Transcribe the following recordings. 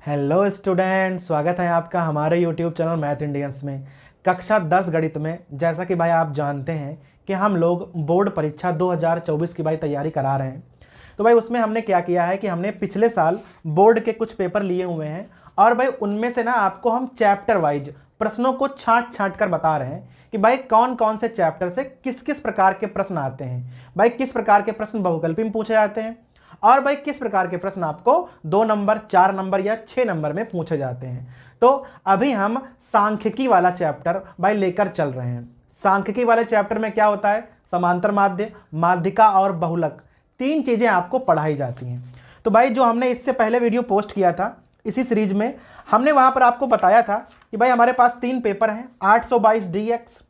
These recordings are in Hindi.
हेलो स्टूडेंट, स्वागत है आपका हमारे यूट्यूब चैनल मैथ इंडियंस में। कक्षा 10 गणित में जैसा कि भाई आप जानते हैं कि हम लोग बोर्ड परीक्षा 2024 की भाई तैयारी करा रहे हैं। तो भाई उसमें हमने क्या किया है कि हमने पिछले साल बोर्ड के कुछ पेपर लिए हुए हैं और भाई उनमें से ना आपको हम चैप्टर वाइज प्रश्नों को छांट छांट कर बता रहे हैं कि भाई कौन कौन से चैप्टर से किस किस प्रकार के प्रश्न आते हैं, भाई किस प्रकार के प्रश्न बहुकल्पी में पूछे जाते हैं और भाई किस प्रकार के प्रश्न आपको 2 नंबर, 4 नंबर या 6 नंबर में पूछे जाते हैं। तो अभी हम सांख्यिकी वाला चैप्टर भाई लेकर चल रहे हैं। सांख्यिकी वाले चैप्टर में क्या होता है, समांतर माध्य, माध्यिका और बहुलक, 3 चीजें आपको पढ़ाई जाती हैं। तो भाई जो हमने इससे पहले वीडियो पोस्ट किया था इसी सीरीज में, हमने वहां पर आपको बताया था कि भाई हमारे पास 3 पेपर हैं, 822 DX,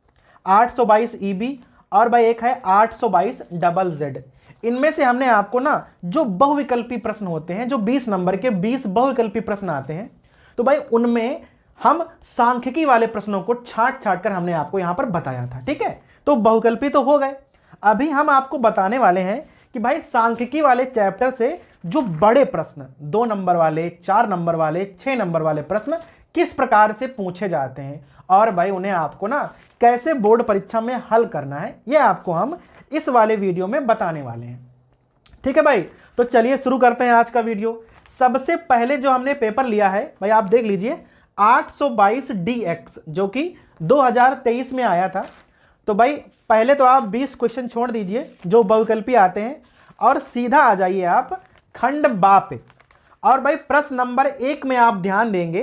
822 EB और भाई एक है 822 ZZ। इनमें से हमने आपको ना जो बहुविकल्पी प्रश्न होते हैं, जो 20 नंबर के 20 बहुविकल्पी प्रश्न आते हैं, तो भाई उनमें हम सांख्यिकी वाले प्रश्नों को छांट छांट कर हमने आपको यहां पर बताया था। ठीक है, तो बहुविकल्पी तो हो गए। अभी हम आपको बताने वाले हैं कि भाई सांख्यिकी वाले चैप्टर से जो बड़े प्रश्न 2 नंबर वाले, 4 नंबर वाले, 6 नंबर वाले प्रश्न किस प्रकार से पूछे जाते हैं और भाई उन्हें आपको ना कैसे बोर्ड परीक्षा में हल करना है, यह आपको हम इस वाले वीडियो में बताने वाले हैं। ठीक है भाई, तो चलिए शुरू करते हैं आज का वीडियो। सबसे पहले जो हमने पेपर लिया है भाई आप देख लीजिए, 822 DX जो कि 2023 में आया था। तो भाई पहले तो आप 20 क्वेश्चन छोड़ दीजिए जो बहुविकल्पी आते हैं और सीधा आ जाइए आप खंड बा पे। और भाई प्रश्न नंबर 1 में आप ध्यान देंगे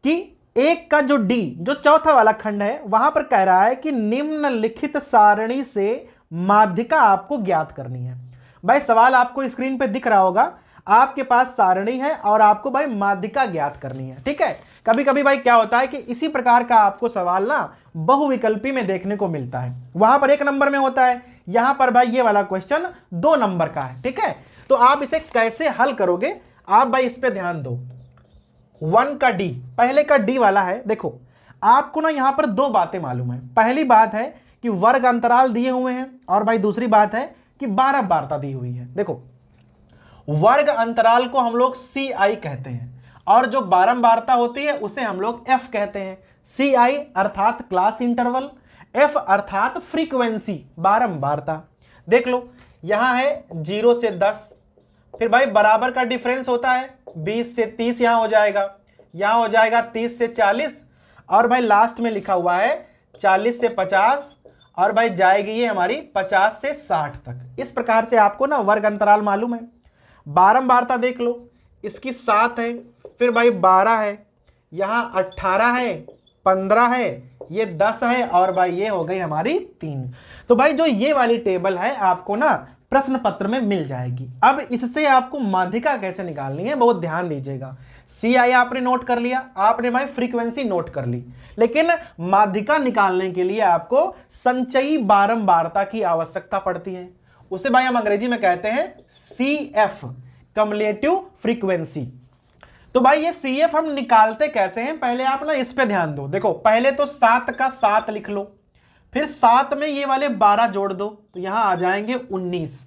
कि 1 का जो डी, जो चौथा वाला खंड है, वहां पर कह रहा है कि निम्नलिखित सारणी से माध्यिका आपको ज्ञात करनी है। भाई सवाल आपको स्क्रीन पे दिख रहा होगा, आपके पास सारणी है और आपको भाई माध्यिका ज्ञात करनी है। ठीक है, कभी कभी भाई क्या होता है कि इसी प्रकार का आपको सवाल ना बहुविकल्पी में देखने को मिलता है, वहां पर 1 नंबर में होता है, यहां पर भाई ये वाला क्वेश्चन 2 नंबर का है। ठीक है, तो आप इसे कैसे हल करोगे, आप भाई इस पे ध्यान दो। 1 का डी, पहले का डी वाला है, देखो आपको ना यहां पर 2 बातें मालूम है। पहली बात है कि वर्ग अंतराल दिए हुए हैं और भाई दूसरी बात है कि 12 वार्ता दी हुई है। देखो वर्ग अंतराल को हम लोग CI कहते हैं और जो बारंबारता होती है उसे हम लोग F कहते हैं। CI अर्थात क्लास इंटरवल, F अर्थात फ्रीक्वेंसी, बारंबारता। देख लो यहां है 0 से 10, फिर भाई बराबर का डिफरेंस होता है 20 से 30, यहां हो जाएगा 30 से 40 और भाई लास्ट में लिखा हुआ है 40 से 50 और भाई जाएगी ये हमारी 50 से 60 तक। इस प्रकार से आपको ना वर्ग अंतराल मालूम है। बारंबारता देख लो, इसकी 7 है, फिर भाई 12 है, यहां 18 है, 15 है, ये 10 है और भाई ये हो गई हमारी 3। तो भाई जो ये वाली टेबल है आपको ना प्रश्न पत्र में मिल जाएगी। अब इससे आपको माध्यिका कैसे निकालनी है बहुत ध्यान दीजिएगा। CI आपने नोट कर लिया, आपने भाई फ्रीक्वेंसी नोट कर ली, लेकिन माध्यिका निकालने के लिए आपको संचयी बारंबारता की आवश्यकता पड़ती है। उसे भाई हम अंग्रेजी में कहते हैं CF, कम्युलेटिव फ्रीक्वेंसी। तो भाई ये CF हम निकालते कैसे हैं, पहले आप ना इस पे ध्यान दो। देखो पहले तो 7 का 7 लिख लो, फिर 7 में ये वाले 12 जोड़ दो तो यहां आ जाएंगे 19,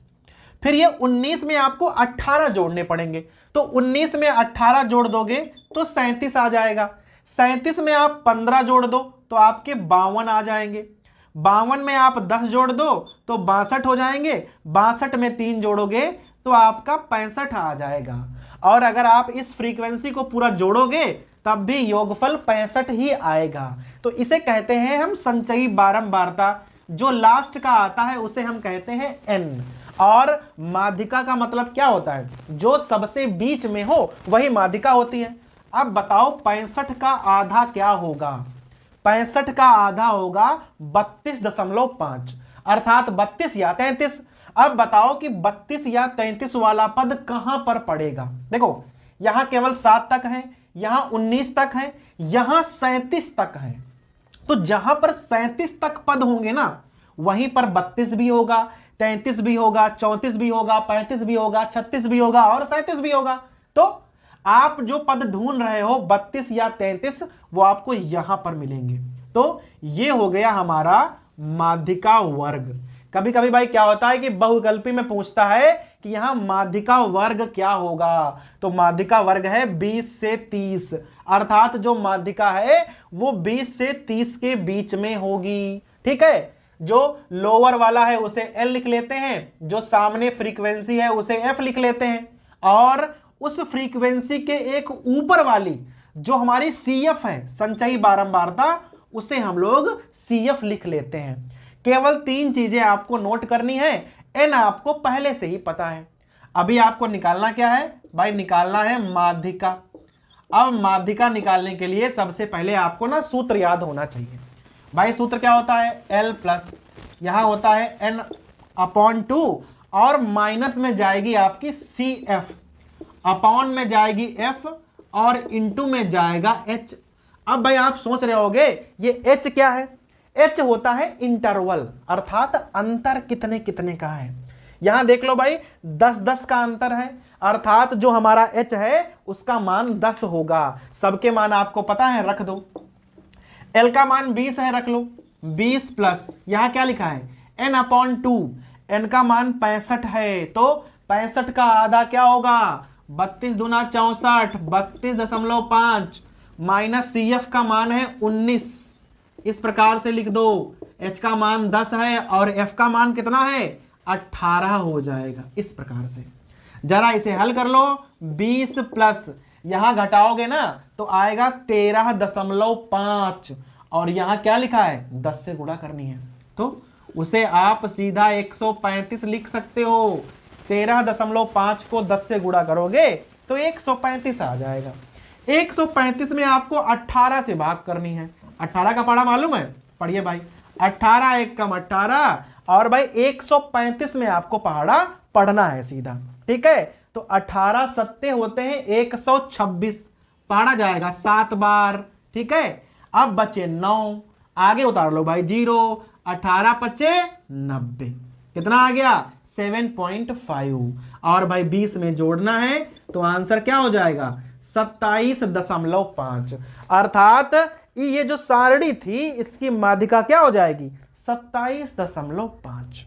फिर ये 19 में आपको 18 जोड़ने पड़ेंगे, तो 19 में 18 जोड़ दोगे तो 37 आ जाएगा। 37 में आप 15 जोड़ दो तो आपके 52 आ जाएंगे। 52 में आप 10 जोड़ दो तो 62 हो जाएंगे। 62 में 3 जोड़ोगे तो आपका 65 आ जाएगा। और अगर आप इस फ्रीक्वेंसी को पूरा जोड़ोगे तब भी योगफल 65 ही आएगा। तो इसे कहते हैं हम संचयी बारंबारता। जो लास्ट का आता है उसे हम कहते हैं N। और माध्यिका का मतलब क्या होता है, जो सबसे बीच में हो वही माध्यिका होती है। अब बताओ 65 का आधा क्या होगा, 65 का आधा होगा 32.5 अर्थात 32 या 33। अब बताओ कि 32 या 33 वाला पद कहां पर पड़ेगा। देखो यहां केवल 7 तक है, यहां 19 तक है, यहां 37 तक है। तो जहां पर 37 तक पद होंगे ना वहीं पर 32 भी होगा, 33 भी होगा, 34 भी होगा, 35 भी होगा, 36 भी होगा और 37 भी होगा। तो आप जो पद ढूंढ रहे हो 32 या 33 वो आपको यहां पर मिलेंगे। तो ये हो गया हमारा माध्यिका वर्ग। कभी कभी भाई क्या होता है कि बहुविकल्पी में पूछता है कि यहाँ माध्यिका वर्ग क्या होगा। तो माध्यिका वर्ग है 20 से 30, अर्थात जो माध्यिका है वो 20 से 30 के बीच में होगी। ठीक है, जो लोअर वाला है उसे L लिख लेते हैं, जो सामने फ्रीक्वेंसी है उसे F लिख लेते हैं, और उस फ्रीक्वेंसी के एक ऊपर वाली जो हमारी CF है, संचयी बारंबारता, उसे हम लोग CF लिख लेते हैं। केवल 3 चीजें आपको नोट करनी है, N आपको पहले से ही पता है। अभी आपको निकालना क्या है भाई, निकालना है माध्यिका। अब माध्यिका निकालने के लिए सबसे पहले आपको ना सूत्र याद होना चाहिए। भाई सूत्र क्या होता है, L प्लस, यहां होता है N/2, और माइनस में जाएगी आपकी CF, अपॉन में जाएगी F, और इंटू में जाएगा H। अब भाई आप सोच रहे होगे ये H क्या है, H होता है इंटरवल, अर्थात अंतर कितने कितने का है। यहां देख लो भाई 10-10 का अंतर है, अर्थात जो हमारा H है उसका मान 10 होगा। सबके मान आपको पता है, रख दो। L का मान 20 है, रख लो 20 प्लस, यहां क्या लिखा है N/2, N का मान 65 है, तो 65 का आधा क्या होगा, 32 दूना 64, 32.5, माइनस CF का मान है 19, इस प्रकार से लिख दो। H का मान 10 है और F का मान कितना है, 18 हो जाएगा। इस प्रकार से जरा इसे हल कर लो। 20 प्लस यहां घटाओगे ना तो आएगा 13.5, और यहां क्या लिखा है 10 से गुणा करनी है, तो उसे आप सीधा 135 लिख सकते हो। 13.5 को 10 से गुणा करोगे तो 135 आ जाएगा। 135 में आपको 18 से भाग करनी है। 18 का पढ़ा मालूम है, पढ़िए भाई, 18 एक कम 18, और भाई 135 में आपको पहाड़ा पढ़ना है सीधा। ठीक है, तो 18 सत्ते होते हैं 126, पढ़ा जाएगा 7 बार। ठीक है, अब बचे 9, आगे उतार लो भाई 0, 18 पचे 90, कितना आ गया 7.5, और भाई 20 में जोड़ना है तो आंसर क्या हो जाएगा 27.5, अर्थात ये जो सारणी थी इसकी माध्यिका क्या हो जाएगी 27.5।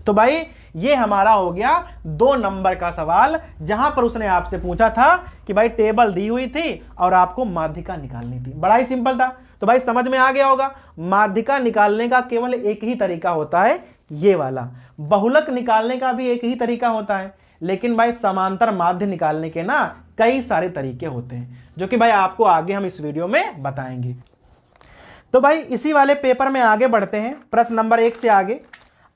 तो भाई ये हमारा हो गया 2 नंबर का सवाल, जहां पर उसने आपसे पूछा था कि भाई टेबल दी हुई थी और आपको माध्यिका निकालनी थी। बड़ा ही सिंपल था, तो भाई समझ में आ गया होगा। माध्यिका निकालने का केवल एक ही तरीका होता है, ये वाला। बहुलक निकालने का भी एक ही तरीका होता है, लेकिन भाई समांतर माध्य निकालने के ना कई सारे तरीके होते हैं, जो कि भाई आपको आगे हम इस वीडियो में बताएंगे। तो भाई इसी वाले पेपर में आगे बढ़ते हैं, प्रश्न नंबर 1 से आगे।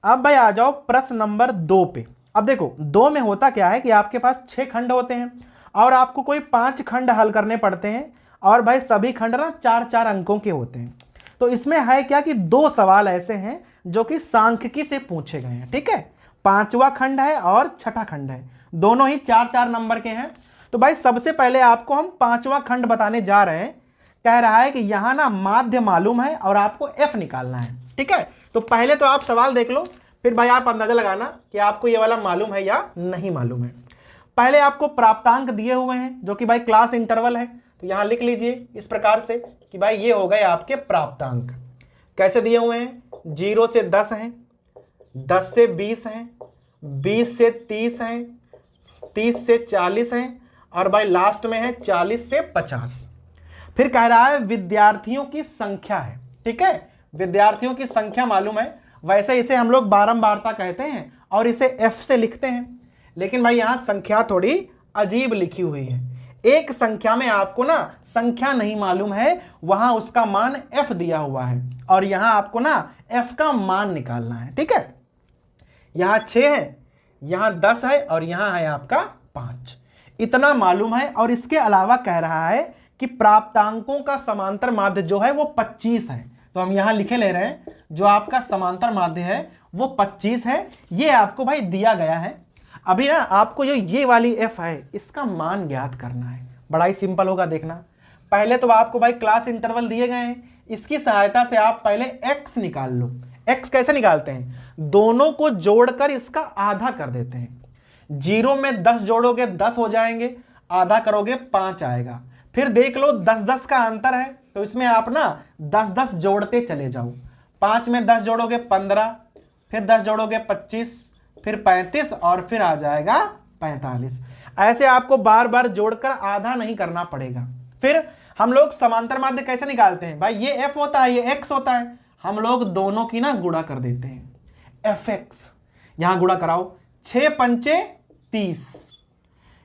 अब भाई आ जाओ प्रश्न नंबर 2 पे। अब देखो 2 में होता क्या है कि आपके पास 6 खंड होते हैं और आपको कोई 5 खंड हल करने पड़ते हैं, और भाई सभी खंड ना 4-4 अंकों के होते हैं। तो इसमें है क्या कि 2 सवाल ऐसे हैं जो कि सांख्यिकी से पूछे गए हैं। ठीक है, 5वां खंड है और 6ठा खंड है, दोनों ही 4-4 नंबर के हैं। तो भाई सबसे पहले आपको हम 5वां खंड बताने जा रहे हैं। कह रहा है कि यहां ना माध्य मालूम है और आपको F निकालना है। ठीक है, तो पहले तो आप सवाल देख लो, फिर भाई आप अंदाजा लगाना कि आपको ये वाला मालूम है या नहीं मालूम है। पहले आपको प्राप्तांक दिए हुए हैं जो कि भाई क्लास इंटरवल है, तो यहां लिख लीजिए इस प्रकार से कि भाई ये हो गए आपके प्राप्तांक। कैसे दिए हुए हैं, 0 से 10 हैं, 10 से 20 हैं, 20 से 30 हैं, 30 से 40 हैं, और भाई लास्ट में है 40 से 50। फिर कह रहा है विद्यार्थियों की संख्या है। ठीक है, विद्यार्थियों की संख्या मालूम है, वैसे इसे हम लोग बारंबारता कहते हैं और इसे F से लिखते हैं, लेकिन भाई यहां संख्या थोड़ी अजीब लिखी हुई है। एक संख्या में आपको ना संख्या नहीं मालूम है, वहां उसका मान F दिया हुआ है, और यहां आपको ना F का मान निकालना है। ठीक है, यहां 6 है, यहां 10 है, और यहां है आपका 5, इतना मालूम है। और इसके अलावा कह रहा है कि प्राप्तांकों का समांतर माध्य जो है वो 25 है, तो हम यहां लिखे ले रहे हैं जो आपका समांतर माध्य है वो 25 है, ये आपको भाई दिया गया है। अभी ना आपको जो ये वाली F है इसका मान ज्ञात करना है। बड़ा ही सिंपल होगा, देखना। पहले तो आपको भाई क्लास इंटरवल दिए गए हैं, इसकी सहायता से आप पहले X निकाल लो। X कैसे निकालते हैं, दोनों को जोड़कर इसका आधा कर देते हैं। 0 में 10 जोड़ोगे 10 हो जाएंगे, आधा करोगे 5 आएगा। फिर देख लो 10-10 का अंतर है, तो इसमें आप ना 10-10 जोड़ते चले जाओ। 5 में 10 जोड़ोगे 15, फिर 10 जोड़ोगे 25, फिर 35 और फिर आ जाएगा 45। ऐसे आपको बार बार जोड़कर आधा नहीं करना पड़ेगा। फिर हम लोग समांतर माध्य कैसे निकालते हैं भाई, ये f होता है, ये x होता है, हम लोग दोनों की ना गुणा कर देते हैं, fx। यहां गुणा कराओ, 6 पंचे 30,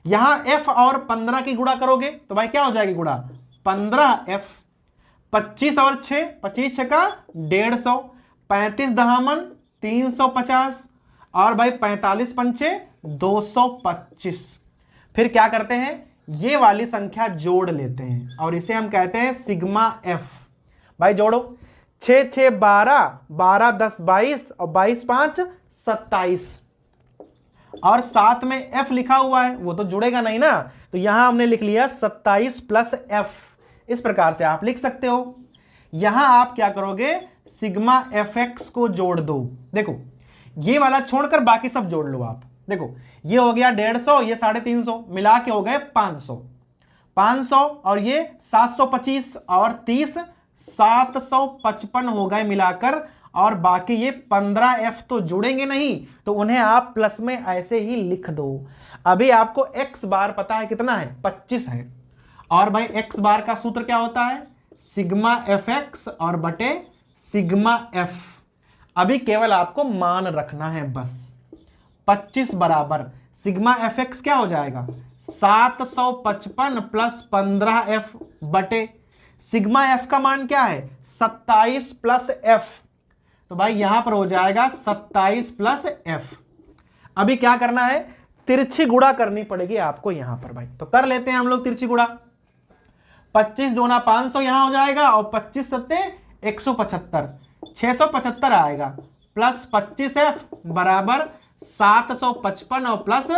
यहां f और 15 की गुणा करोगे तो भाई क्या हो जाएगी गुणा, 15f। 25 और 6, 25 छक्का 150, 35 दहामन 350 और भाई 45 पंचे 225। फिर क्या करते हैं, ये वाली संख्या जोड़ लेते हैं और इसे हम कहते हैं सिग्मा f। भाई जोड़ो, 6 6 12, 12 10 22 और 22 5 27 और साथ में f लिखा हुआ है, वो तो जुड़ेगा नहीं ना, तो यहां हमने लिख लिया 27 प्लस f। इस प्रकार से आप लिख सकते हो। यहां आप क्या करोगे, सिग्मा fx को जोड़ दो। देखो ये वाला छोड़कर बाकी सब जोड़ लो आप। देखो ये हो गया 150, ये 350, मिला के हो गए 500, 500 और ये 725 और 30 755 हो गए मिलाकर, और बाकी ये 15f तो जुड़ेंगे नहीं, तो उन्हें आप प्लस में ऐसे ही लिख दो। अभी आपको x बार पता है कितना है, 25 है, और भाई x बार का सूत्र क्या होता है, सिग्मा fx और बटे सिग्मा f। अभी केवल आपको मान रखना है बस। 25 बराबर सिग्मा fx क्या हो जाएगा, 755 प्लस 15f बटे सिग्मा f का मान क्या है, 27 प्लस f। तो भाई यहां पर हो जाएगा 27 प्लस f। अभी क्या करना है, तिरछी गुणा करनी पड़ेगी आपको यहां पर भाई, तो कर लेते हैं हम लोग तिरछी गुणा। 25 दूना 500 यहां हो जाएगा और 25 सत्ते 175, 675 आएगा, प्लस 25f बराबर 755 और प्लस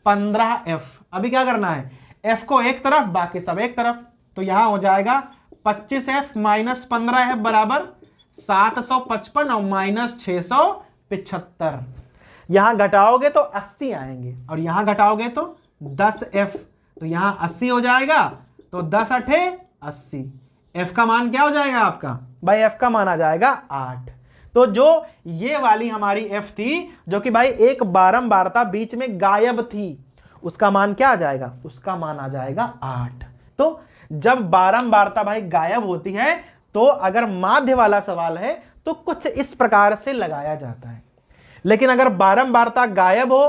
15f। अभी क्या करना है, f को एक तरफ बाकी सब एक तरफ, तो यहां हो जाएगा 25f माइनस 15f बराबर 755 और माइनस 675। यहां घटाओगे तो 80 आएंगे और यहां घटाओगे तो 10f, तो यहां 80 हो जाएगा, तो 10 अठे 80। f का मान क्या हो जाएगा आपका भाई, f का मान आ जाएगा 8। तो जो ये वाली हमारी f थी, जो कि भाई एक बारंबारता बीच में गायब थी, उसका मान क्या आ जाएगा, उसका मान आ जाएगा 8। तो जब बारंबारता भाई गायब होती है, तो अगर माध्य वाला सवाल है तो कुछ इस प्रकार से लगाया जाता है। लेकिन अगर बारंबारता गायब हो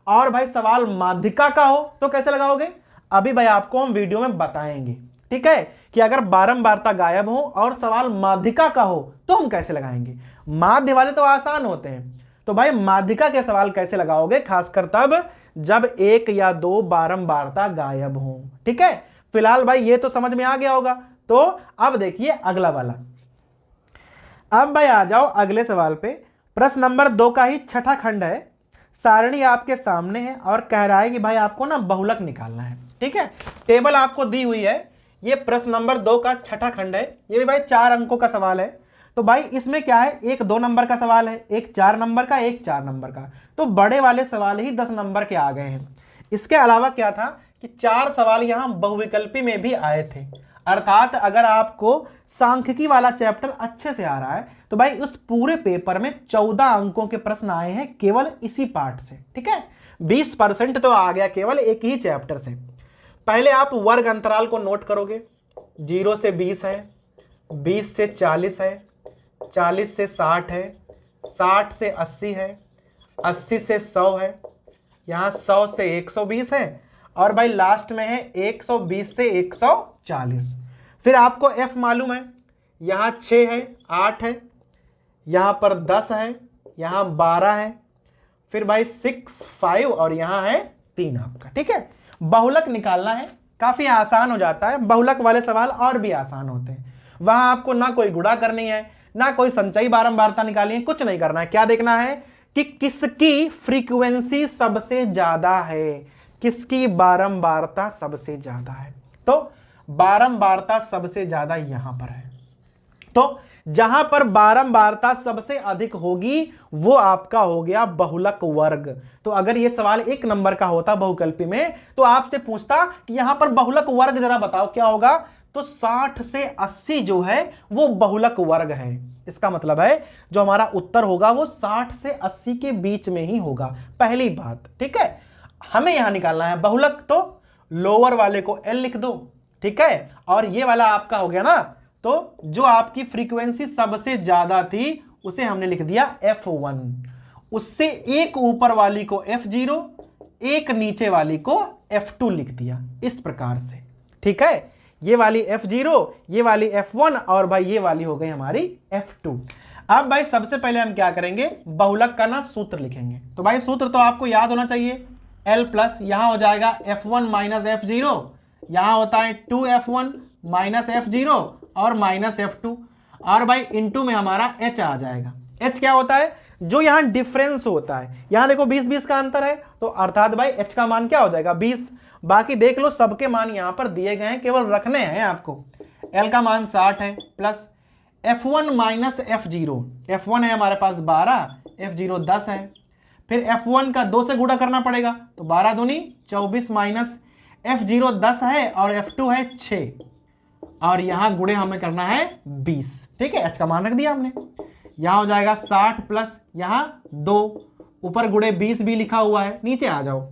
और भाई सवाल माध्यिका का हो तो कैसे लगाओगे, अभी भाई आपको हम वीडियो में बताएंगे, ठीक है, कि अगर बारंबारता गायब हो और सवाल माध्यिका का हो तो हम कैसे लगाएंगे। माध्य वाले तो आसान होते हैं, तो भाई माध्यिका के सवाल कैसे लगाओगे, खासकर तब जब एक या दो बारंबारता गायब हो। ठीक है, फिलहाल भाई ये तो समझ में आ गया होगा। तो अब देखिए अगला वाला। अब भाई आ जाओ अगले सवाल पे। प्रश्न नंबर 2 का ही छठा खंड है। सारणी आपके सामने है और कह रहा है कि भाई आपको ना बहुलक निकालना है। ठीक है, टेबल आपको दी हुई है। ये प्रश्न नंबर 2 का छठा खंड है। ये भी भाई 4 अंकों का सवाल है। तो भाई इसमें क्या है, एक 2 नंबर का सवाल है, एक 4 नंबर का, एक 4 नंबर का। तो बड़े वाले सवाल ही 10 नंबर के आ गए हैं। इसके अलावा क्या था कि 4 सवाल यहां बहुविकल्पी में भी आए थे। अर्थात अगर आपको सांख्यिकी वाला चैप्टर अच्छे से आ रहा है तो भाई उस पूरे पेपर में 14 अंकों के प्रश्न आए हैं केवल इसी पार्ट से। ठीक है, 20% तो आ गया केवल एक ही चैप्टर से। पहले आप वर्ग अंतराल को नोट करोगे। 0 से 20 है, 20 से 40 है, 40 से 60 है, 60 से 80 है, 80 से 100 है, यहाँ 100 से 120 है, और भाई लास्ट में है 120 से 140। फिर आपको f मालूम है, यहाँ 6 है, 8 है, यहाँ पर 10 है, यहाँ 12 है, फिर भाई 6 5 और यहाँ है 3 आपका। ठीक है, बहुलक निकालना है, काफी आसान हो जाता है। बहुलक वाले सवाल और भी आसान होते हैं। वहां आपको ना कोई गुणा करनी है, ना कोई संचयी बारंबारता निकालनी है, कुछ नहीं करना है। क्या देखना है कि किसकी फ्रीक्वेंसी सबसे ज्यादा है, किसकी बारंबारता सबसे ज्यादा है। तो बारंबारता सबसे ज्यादा यहां पर है, तो जहां पर बारंबारता सबसे अधिक होगी वो आपका हो गया बहुलक वर्ग। तो अगर ये सवाल 1 नंबर का होता बहुकल्पी में तो आपसे पूछता कि यहां पर बहुलक वर्ग जरा बताओ क्या होगा, तो 60 से 80 जो है वो बहुलक वर्ग है। इसका मतलब है जो हमारा उत्तर होगा वो 60 से 80 के बीच में ही होगा, पहली बात। ठीक है, हमें यहां निकालना है बहुलक, तो लोअर वाले को L लिख दो। ठीक है, और ये वाला आपका हो गया ना, तो जो आपकी फ्रीक्वेंसी सबसे ज्यादा थी उसे हमने लिख दिया F1, उससे एक ऊपर वाली को F0, एक नीचे वाली को F2 लिख दिया, इस प्रकार से। ठीक है, ये वाली F0, ये वाली F1 और भाई ये वाली हो गई हमारी F2। अब भाई सबसे पहले हम क्या करेंगे, बहुलक का ना सूत्र लिखेंगे। तो भाई सूत्र तो आपको याद होना चाहिए, L प्लस यहां हो जाएगा F1 माइनस F0, यहां होता है 2F1 माइनस F0 और माइनस F2, और भाई इंटू में हमारा H आ जाएगा। H क्या होता है, जो यहां डिफरेंस होता है। यहां देखो 20-20 का अंतर है, तो अर्थात भाई H का मान क्या हो जाएगा 20। बाकी देख लो सबके मान यहां पर दिए गए हैं, केवल रखने हैं आपको। L का मान 60 है, plus F1 minus F0, F1 है हमारे पास 12, F0 10 है, फिर F1 का 2 से गुणा करना पड़ेगा, तो 12 दूनी 24 माइनस F0 10 है और F2 है 6, और यहां गुणे हमें करना है 20। ठीक है, H का मान रख दिया हमने। यहां हो जाएगा 60 प्लस यहां 2, ऊपर गुणे 20 भी लिखा हुआ है, नीचे आ जाओ।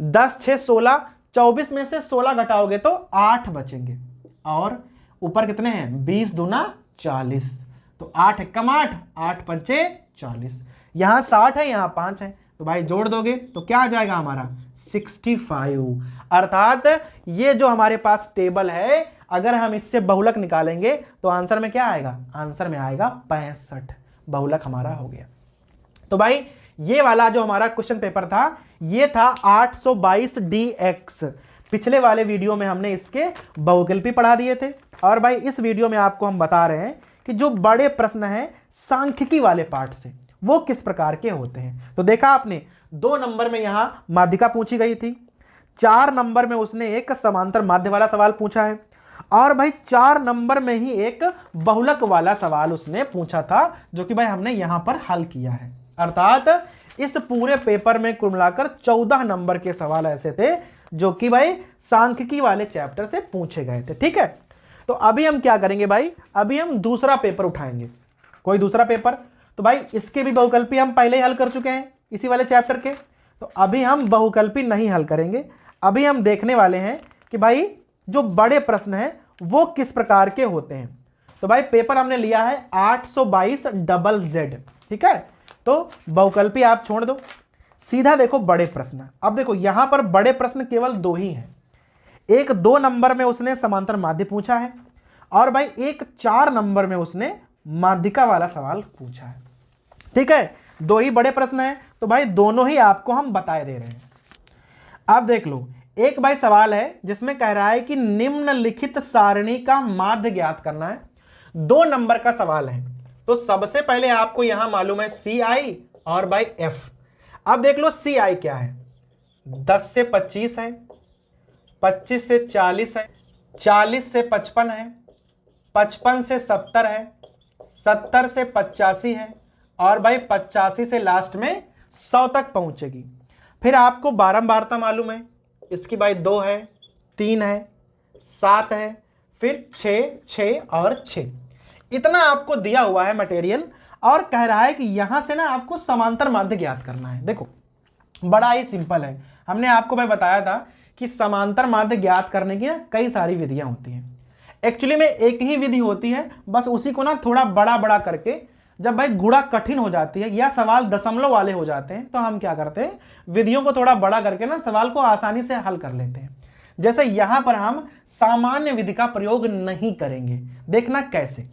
10 6 16, 24 में से 16 घटाओगे तो 8 बचेंगे, और ऊपर कितने हैं 20 दूना 40, तो 8 एकम 8, 8 पंचे 40। यहां 60 है, यहां 5 है, तो भाई जोड़ दोगे तो क्या आ जाएगा हमारा 65। अर्थात ये जो हमारे पास टेबल है, अगर हम इससे बहुलक निकालेंगे तो आंसर में क्या आएगा, आंसर में आएगा 65। बहुलक हमारा हो गया। तो भाई ये वाला जो हमारा क्वेश्चन पेपर था ये था 822 DX। पिछले वाले वीडियो में हमने इसके बहुकल्पी पढ़ा दिए थे, और भाई इस वीडियो में आपको हम बता रहे हैं कि जो बड़े प्रश्न हैं सांख्यिकी वाले पार्ट से वो किस प्रकार के होते हैं। तो देखा आपने 2 नंबर में यहां माध्यिका पूछी गई थी, 4 नंबर में उसने एक समांतर माध्य वाला सवाल पूछा है, और भाई 4 नंबर में ही एक बहुलक वाला सवाल उसने पूछा था, जो कि भाई हमने यहां पर हल किया है। अर्थात इस पूरे पेपर में कुल मिलाकर 14 नंबर के सवाल ऐसे थे जो कि भाई सांख्यिकी वाले चैप्टर से पूछे गए थे। ठीक है, तो अभी हम क्या करेंगे भाई, अभी हम दूसरा पेपर उठाएंगे, कोई दूसरा पेपर। तो भाई इसके भी बहुकल्पी हम पहले ही हल कर चुके हैं इसी वाले चैप्टर के, तो अभी हम बहुकल्पी नहीं हल करेंगे। अभी हम देखने वाले हैं कि भाई जो बड़े प्रश्न हैं वो किस प्रकार के होते हैं। तो भाई पेपर हमने लिया है 822 डबल Z। ठीक है, तो बहुकल्पी आप छोड़ दो, सीधा देखो बड़े प्रश्न। अब देखो यहां पर बड़े प्रश्न केवल 2 ही हैं, एक 2 नंबर में उसने समांतर माध्य पूछा है, और भाई एक 4 नंबर में उसने माध्यिका वाला सवाल पूछा है। ठीक है, 2 ही बड़े प्रश्न हैं, तो भाई दोनों ही आपको हम बताए दे रहे हैं। अब देख लो, एक भाई सवाल है जिसमें कह रहा है कि निम्नलिखित सारणी का माध्य ज्ञात करना है। 2 नंबर का सवाल है, तो सबसे पहले आपको यहां मालूम है CI और भाई F। अब देख लो CI क्या है, 10 से 25 है, 25 से 40 है, 40 से 55 है, 55 से 70 है, 70 से 85 है, और भाई 85 से लास्ट में 100 तक पहुंचेगी। फिर आपको बारंबारता मालूम है, इसकी भाई 2 है, 3 है, 7 है, फिर 6, 6 और 6। इतना आपको दिया हुआ है मटेरियल, और कह रहा है कि यहां से ना आपको समांतर माध्य ज्ञात करना है। देखो बड़ा ही सिंपल है, हमने आपको भाई बताया था कि समांतर माध्य ज्ञात करने की ना कई सारी विधियां होती हैं। एक्चुअली में एक ही विधि होती है, बस उसी को ना थोड़ा बड़ा बड़ा करके, जब भाई गुणा कठिन हो जाती है या सवाल दशमलव वाले हो जाते हैं, तो हम क्या करते हैं, विधियों को थोड़ा बड़ा करके ना सवाल को आसानी से हल कर लेते हैं। जैसे यहां पर हम सामान्य विधि का प्रयोग नहीं करेंगे। देखना कैसे,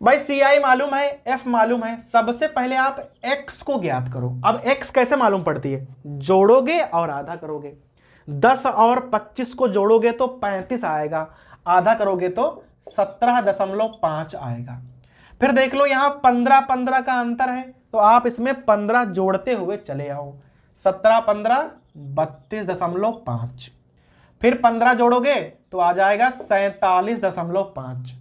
भाई CI मालूम है, F मालूम है, सबसे पहले आप X को ज्ञात करो। अब X कैसे मालूम पड़ती है, जोड़ोगे और आधा करोगे। 10 और 25 को जोड़ोगे तो 35 आएगा, आधा करोगे तो 17.5 आएगा। फिर देख लो यहां 15 का अंतर है, तो आप इसमें 15 जोड़ते हुए चले आओ, 17 15 32.5। फिर 15 जोड़ोगे तो आ जाएगा 47.5।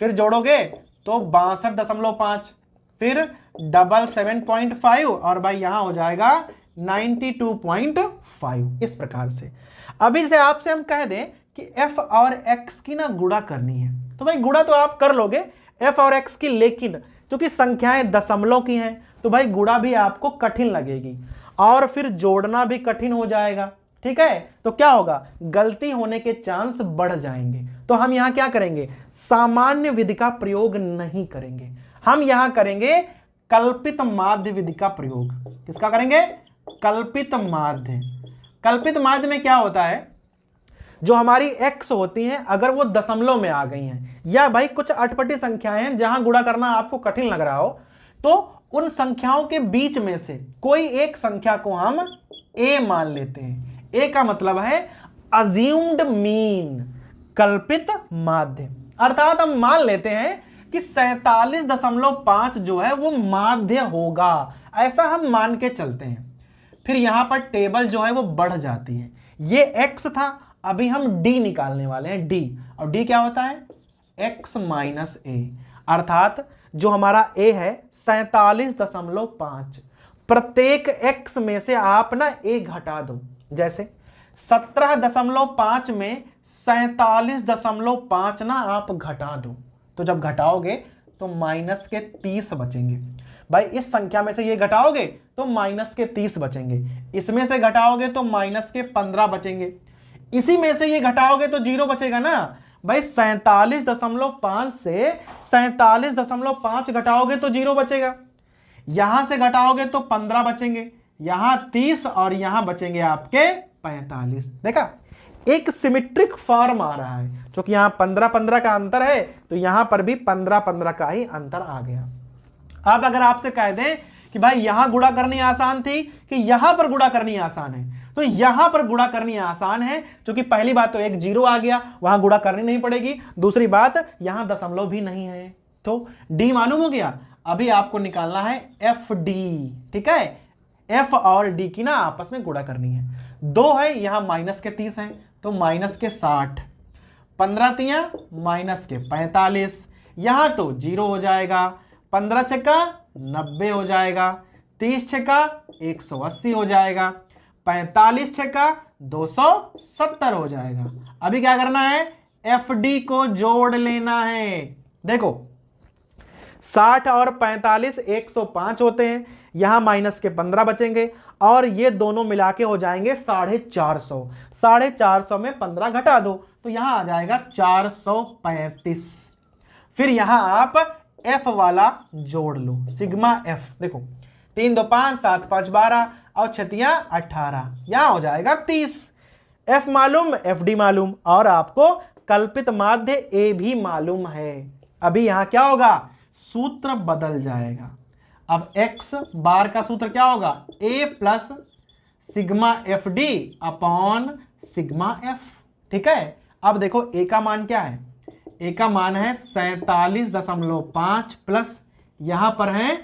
फिर जोड़ोगे तो 62.5, फिर डबल 7.5, और भाई यहां हो जाएगा 92.5। इस प्रकार से अभी से आपसे हम कह दें कि f और x की ना गुणा करनी है। तो भाई गुणा तो आप कर लोगे f और x की, लेकिन क्योंकि संख्याएं दशमलव की हैं तो भाई गुणा भी आपको कठिन लगेगी और फिर जोड़ना भी कठिन हो जाएगा। ठीक है, तो क्या होगा, गलती होने के चांस बढ़ जाएंगे। तो हम यहां क्या करेंगे, सामान्य विधि का प्रयोग नहीं करेंगे, हम यहां करेंगे कल्पित माध्य विधि का प्रयोग। किसका करेंगे, कल्पित माध्य। कल्पित माध्य में क्या होता है, जो हमारी x होती हैं अगर वो दशमलव में आ गई हैं या भाई कुछ अटपटी संख्याएं हैं जहां गुणा करना आपको कठिन लग रहा हो, तो उन संख्याओं के बीच में से कोई एक संख्या को हम a मान लेते हैं। a का मतलब है अज्यूम्ड मीन, कल्पित माध्य। अर्थात हम मान लेते हैं कि 47.5 जो है वो माध्य होगा, ऐसा हम मान के चलते हैं। फिर यहां पर टेबल जो है वो बढ़ जाती है। ये x था, अभी हम d निकालने वाले हैं, d, और d क्या होता है, x माइनस a। अर्थात जो हमारा a है 47.5, प्रत्येक x में से आप ना a घटा दो। जैसे 17.5 में 47.5 ना आप घटा दो, तो जब घटाओगे तो माइनस के 30 बचेंगे। भाई इस संख्या में से ये घटाओगे तो माइनस के 30 बचेंगे, इसमें से घटाओगे तो माइनस के 15 बचेंगे, इसी में से ये घटाओगे तो 0 बचेगा ना। भाई 47.5 से 47.5 घटाओगे तो 0 बचेगा, यहां से घटाओगे तो 15 बचेंगे, यहां 30 और यहां बचेंगे आपके 45। देखा, एक सिमेट्रिक फॉर्म आ रहा है, क्योंकि यहां 15-15 का अंतर है तो यहां पर भी 15-15 का ही अंतर आ गया। अब अगर आपसे कह दें कि भाई यहां गुणा करनी आसान थी कि यहां पर गुणा करनी आसान है, तो यहां पर गुणा करनी आसान है, क्योंकि पहली बात तो एक 0 आ गया, वहां गुणा करनी नहीं पड़ेगी। दूसरी बात, यहां दशमलव भी नहीं है, तो d मालूम हो गया। अभी आपको निकालना है fd। ठीक है, f और d की ना आपस में गुणा करनी है। 2 है, यहां माइनस के 30 है तो माइनस के 60, 15 तियां माइनस के 45, यहां तो 0 हो जाएगा, 15 छक्का 90 हो जाएगा, 30 छक्का 180 हो जाएगा, 45 छक्का 270 हो जाएगा। अभी क्या करना है, FD को जोड़ लेना है। देखो 60 और 45 105 होते हैं, यहां माइनस के 15 बचेंगे और ये दोनों मिला के हो जाएंगे 450। 450 में 15 घटा दो तो यहां आ जाएगा 435। फिर यहां आप f वाला जोड़ लो, सिग्मा f। देखो 3 2 5 7 5 12 और 6 18, यहां हो जाएगा 30। f मालूम, fd मालूम और आपको कल्पित माध्य a भी मालूम है। अभी यहां क्या होगा, सूत्र बदल जाएगा। अब x बार का सूत्र क्या होगा, a plus sigma fd upon sigma f। ठीक है, अब देखो a का मान क्या है, a का मान है 47.5 प्लस यहां पर है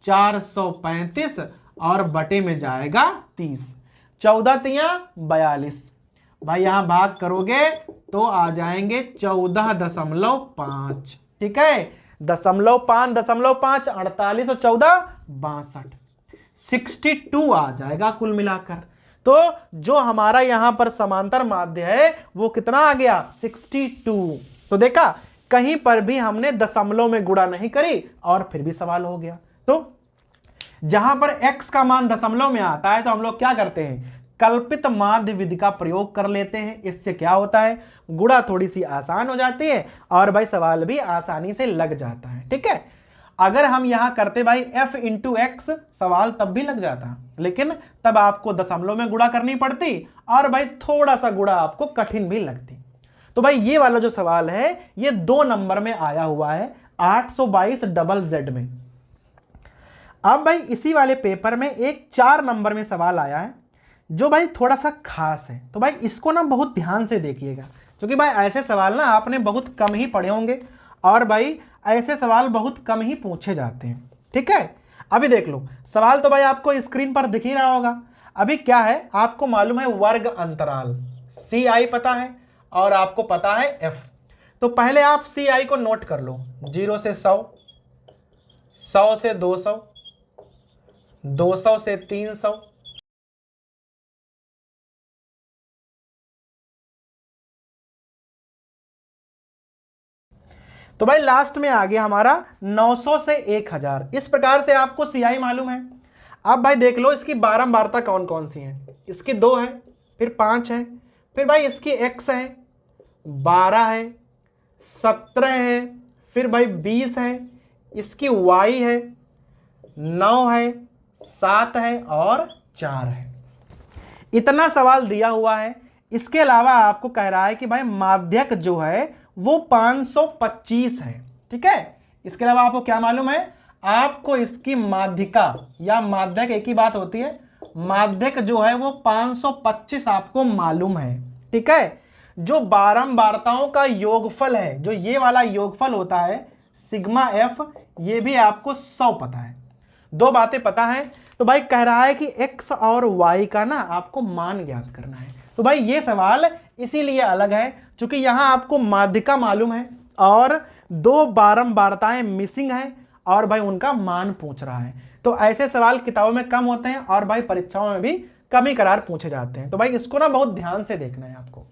435 और बटे में जाएगा 30, 14 तियां 42। भाई यहां भाग करोगे तो आ जाएंगे 14.5। ठीक है, 0.5 0.5 48 और 14 62, 62 आ जाएगा कुल मिलाकर। तो जो हमारा यहां पर समांतर माध्य है वो कितना आ गया, 62। तो देखा, कहीं पर भी हमने दशमलव में गुणा नहीं करी और फिर भी सवाल हो गया। तो जहां पर x का मान दशमलव में आता है तो हम लोग क्या करते हैं, कल्पित माध्य विधि का प्रयोग कर लेते हैं। इससे क्या होता है, गुणा थोड़ी सी आसान हो जाती है और भाई सवाल भी आसानी से लग जाता है। ठीक है, अगर हम यहां करते भाई f इंटू एक्स, सवाल तब भी लग जाता, लेकिन तब आपको दशमलव में गुणा करनी पड़ती और भाई थोड़ा सा गुणा आपको कठिन भी लगती। तो भाई ये वाला जो सवाल है ये 2 नंबर में आया हुआ है 822 में। अब भाई इसी वाले पेपर में एक 4 नंबर में सवाल आया है जो भाई थोड़ा सा खास है, तो भाई इसको ना बहुत ध्यान से देखिएगा, क्योंकि भाई ऐसे सवाल ना आपने बहुत कम ही पढ़े होंगे और भाई ऐसे सवाल बहुत कम ही पूछे जाते हैं। ठीक है, अभी देख लो सवाल तो भाई आपको स्क्रीन पर दिख ही रहा होगा। अभी क्या है, आपको मालूम है वर्ग अंतराल CI पता है और आपको पता है F। तो पहले आप CI को नोट कर लो, 0 से 100, 100 से 200, 200 से 300, तो भाई लास्ट में आ गया हमारा 900 से 1000। इस प्रकार से आपको CI मालूम है। अब भाई देख लो इसकी बारंबारता कौन कौन सी है। इसकी 2 है, फिर 5 है, फिर भाई इसकी x है, 12 है, 17 है, फिर भाई 20 है, इसकी y है, 9 है, 7 है और 4 है। इतना सवाल दिया हुआ है। इसके अलावा आपको कह रहा है कि भाई माध्यक जो है वो 525 है। ठीक है, इसके अलावा आपको क्या मालूम है, आपको इसकी माध्यिका या माध्यक एक ही बात होती है, माध्यक जो है वो 525 आपको मालूम है। ठीक है, जो बारंबारताओं का योगफल है, जो ये वाला योगफल होता है सिग्मा एफ, ये भी आपको 100 पता है। 2 बातें पता है। तो भाई कह रहा है कि x और y का ना आपको मान ज्ञात करना है। तो भाई ये सवाल इसीलिए अलग है क्योंकि यहां आपको माध्यिका मालूम है और 2 बारंबारताएं मिसिंग है और भाई उनका मान पूछ रहा है। तो ऐसे सवाल किताबों में कम होते हैं और भाई परीक्षाओं में भी कभी कभार पूछे जाते हैं। तो भाई इसको ना बहुत ध्यान से देखना है आपको।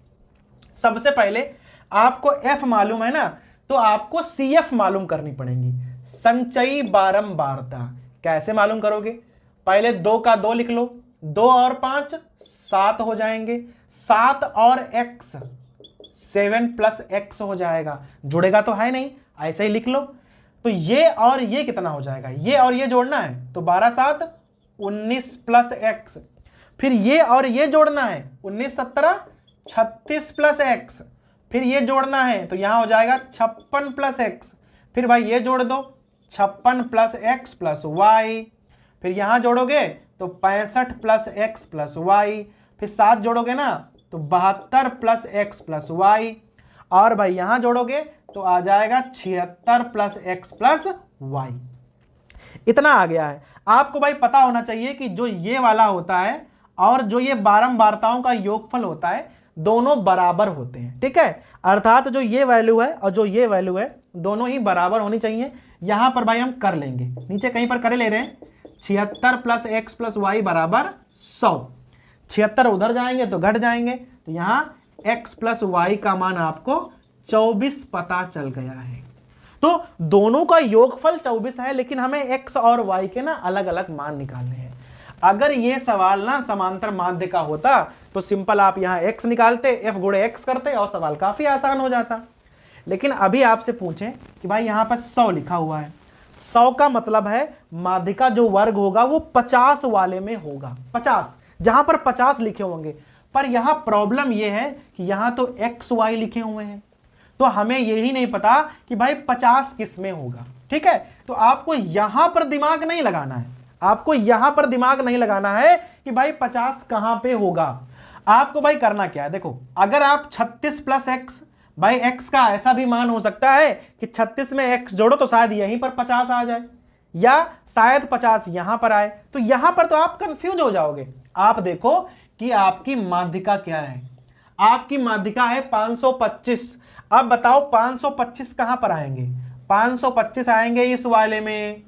सबसे पहले आपको f मालूम है ना, तो आपको CF मालूम करनी पड़ेगी, संचयी बारंबारता। कैसे मालूम करोगे, पहले 2 का 2 लिख लो, 2 और 5 7 हो जाएंगे, 7 और x 7 प्लस x हो जाएगा, जुड़ेगा तो है नहीं, ऐसे ही लिख लो। तो ये और ये कितना हो जाएगा, ये और ये जोड़ना है तो 12 7 19 प्लस x, फिर ये और ये जोड़ना है 19 17 36 प्लस x, फिर ये जोड़ना है तो यहां हो जाएगा 56 प्लस x, फिर भाई ये जोड़ दो 56 प्लस x प्लस y, फिर यहां जोड़ोगे तो 65 प्लस x प्लस y, फिर 7 जोड़ोगे ना तो 72 प्लस x प्लस y, और भाई यहां जोड़ोगे तो आ जाएगा 76 प्लस x प्लस y। इतना आ गया है। आपको भाई पता होना चाहिए कि जो ये वाला होता है और जो ये बारंबारताओं का योगफल होता है दोनों बराबर होते हैं। ठीक है, अर्थात जो ये वैल्यू है और जो ये वैल्यू है दोनों ही बराबर होनी चाहिए। यहां पर भाई हम कर लेंगे, नीचे कहीं पर करे ले रहे हैं, 76 प्लस x प्लस वाई बराबर 100। 76 उधर जाएंगे तो घट जाएंगे, तो यहां x प्लस वाई का मान आपको 24 पता चल गया है। तो दोनों का योगफल 24 है, लेकिन हमें x और y के ना अलग अलग मान निकालने हैं। अगर ये सवाल ना समांतर माध्य का होता तो सिंपल आप यहां x निकालते, f गुणे x करते और सवाल काफी आसान हो जाता। लेकिन अभी आपसे पूछें कि भाई यहां पर 100 लिखा हुआ है, 100 का मतलब है माध्यिका जो वर्ग होगा वो 50 वाले में होगा, 50 जहां पर 50 लिखे होंगे। पर यहां प्रॉब्लम यह है कि यहां तो x y लिखे हुए हैं, तो हमें यही नहीं पता कि भाई 50 किस में होगा। ठीक है, तो आपको यहां पर दिमाग नहीं लगाना है, आपको यहां पर दिमाग नहीं लगाना है कि भाई 50 कहां पे होगा। आपको भाई करना क्या है, देखो अगर आप 36 प्लस एक्स, भाई x का ऐसा भी मान हो सकता है कि 36 में x जोड़ो तो शायद यहीं पर 50 आ जाए, या शायद 50 यहां पर आए, तो यहां पर तो आप कंफ्यूज हो जाओगे। आप देखो कि आपकी माध्यिका क्या है, आपकी माध्यिका है 525। अब बताओ 525 कहां पर आएंगे, 525 आएंगे इस वाले में।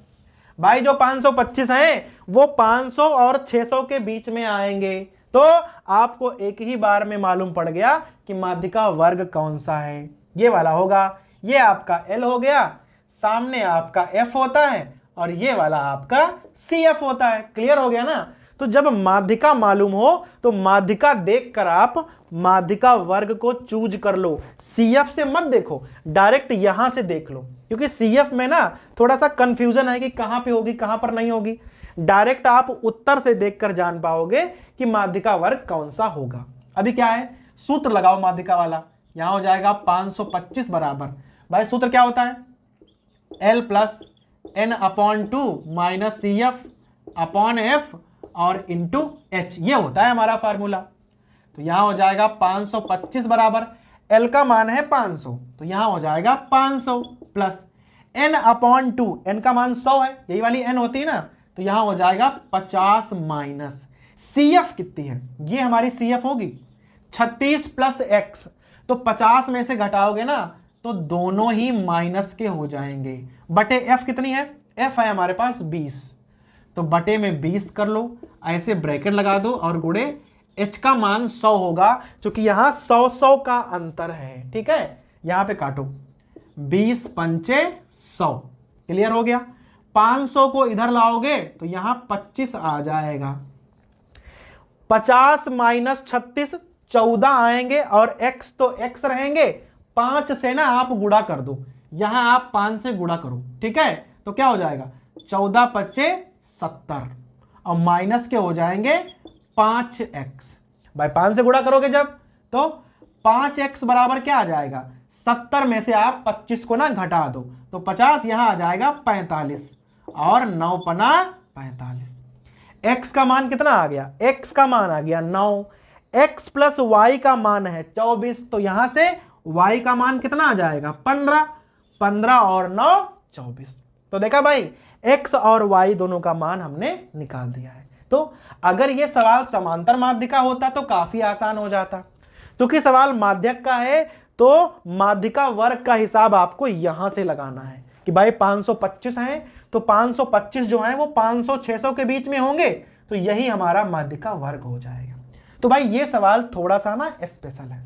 भाई जो 525 हैं वो 500 और 600 के बीच में आएंगे। तो आपको एक ही बार में मालूम पड़ गया कि माध्यिका वर्ग कौन सा है, ये वाला होगा। ये आपका L हो गया, सामने आपका F होता है और ये वाला आपका CF होता है। क्लियर हो गया ना। तो जब माध्यिका मालूम हो तो माध्यिका देखकर आप माध्यिका वर्ग को चूज कर लो, CF से मत देखो, डायरेक्ट यहां से देख लो, क्योंकि CF में ना थोड़ा सा कंफ्यूजन है कि कहां पे होगी कहां पर नहीं होगी। डायरेक्ट आप उत्तर से देखकर जान पाओगे कि माध्यिका वर्ग कौन सा होगा। अभी क्या है, सूत्र लगाओ माध्यिका वाला, यहां हो जाएगा 525 बराबर, भाई सूत्र क्या होता है, L plus N upon 2 minus CF upon F और इंटू H, ये होता है हमारा फार्मूला। तो यहां हो जाएगा 525 बराबर L का मान है 500, तो यहां हो जाएगा 500 प्लस N अपॉन 2, N का मान 100 है, यही वाली N होती है ना, तो यहां हो जाएगा 50 माइनस CF कितनी है, ये हमारी CF होगी 36 प्लस x, तो 50 में से घटाओगे ना तो दोनों ही माइनस के हो जाएंगे। बटे F कितनी है, F है हमारे पास 20, तो बटे में 20 कर लो, ऐसे ब्रैकेट लगा दो और गुणे H का मान 100 होगा, क्योंकि यहां 100 का अंतर है। ठीक है, यहां पे काटो, 20 पंचे 100, क्लियर हो गया। 500 को इधर लाओगे तो यहां 25 आ जाएगा। 50 माइनस 36 14 आएंगे और x तो x रहेंगे। 5 से ना आप गुणा कर दो, यहां आप 5 से गुणा करो, ठीक है। तो क्या हो जाएगा 14 पच्चे 70 और माइनस के हो जाएंगे 5x। भाई 5 से गुणा करोगे जब तो 5x बराबर क्या आ जाएगा 70 में से आप 25 को ना घटा दो तो 50 यहां आ जाएगा 45 और 9 पना 45। x का मान कितना आ गया, x का मान आ गया 9, x प्लस y का मान है 24, तो यहां से y का मान कितना आ जाएगा 15, 15 और 9 24। तो देखा भाई x और y दोनों का मान हमने निकाल दिया है। तो अगर ये सवाल समांतर माध्य का होता तो काफी आसान हो जाता, क्योंकि सवाल माध्यक का है तो माध्यिका वर्ग का हिसाब आपको यहां से लगाना है कि भाई 525 है तो 525 जो है वो 500 600 के बीच में होंगे, तो यही हमारा माध्यिका वर्ग हो जाएगा। तो भाई ये सवाल थोड़ा सा ना स्पेशल है।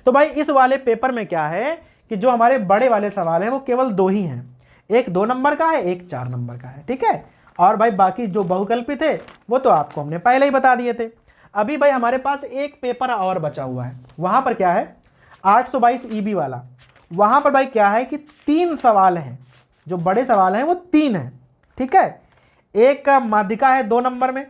तो भाई इस वाले पेपर में क्या है कि जो हमारे बड़े वाले सवाल है वो केवल 2 ही हैं, एक 2 नंबर का है, एक 4 नंबर का है, ठीक है। और भाई बाकी जो बहुकल्पित है वो तो आपको हमने पहले ही बता दिए थे। अभी भाई हमारे पास एक पेपर और बचा हुआ है, वहां पर क्या है 822 ईबी वाला। वहां पर भाई क्या है कि 3 सवाल हैं, जो बड़े सवाल हैं वो 3 हैं, ठीक है। एक का माध्यिका है 2 नंबर में,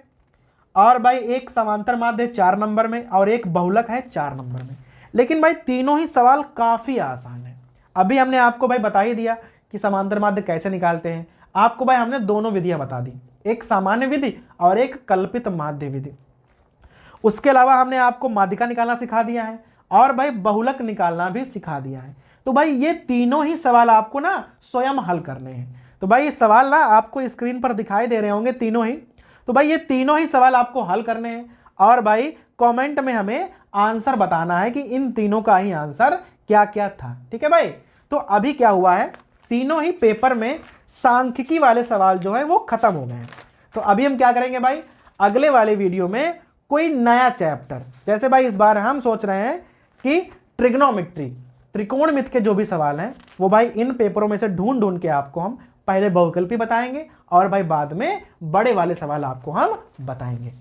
और भाई एक समांतर माध्य है 4 नंबर में, और एक बहुलक है 4 नंबर में। लेकिन भाई तीनों ही सवाल काफी आसान है। अभी हमने आपको भाई बता ही दिया कि समांतर माध्य कैसे निकालते हैं। आपको भाई हमने दोनों विधियां बता दी, एक सामान्य विधि और एक कल्पित माध्य विधि। उसके अलावा हमने आपको माध्यिका निकालना सिखा दिया है और भाई बहुलक निकालना भी सिखा दिया है। तो भाई ये तीनों ही सवाल आपको ना स्वयं हल करने हैं। तो भाई ये सवाल ना आपको स्क्रीन पर दिखाई दे रहे होंगे तीनों ही। तो भाई ये तीनों ही सवाल आपको हल करने हैं और भाई कमेंट में हमें आंसर बताना है कि इन तीनों का ही आंसर क्या क्या था, ठीक है भाई। तो अभी क्या हुआ है, तीनों ही पेपर में सांख्यिकी वाले सवाल जो है वो खत्म हो गए हैं। तो अभी हम क्या करेंगे भाई, अगले वाले वीडियो में कोई नया चैप्टर, जैसे भाई इस बार हम सोच रहे हैं कि ट्रिग्नोमेट्री, त्रिकोणमिति के जो भी सवाल हैं वो भाई इन पेपरों में से ढूंढ ढूंढ के आपको हम पहले बहुकल्पी बताएंगे और भाई बाद में बड़े वाले सवाल आपको हम बताएंगे।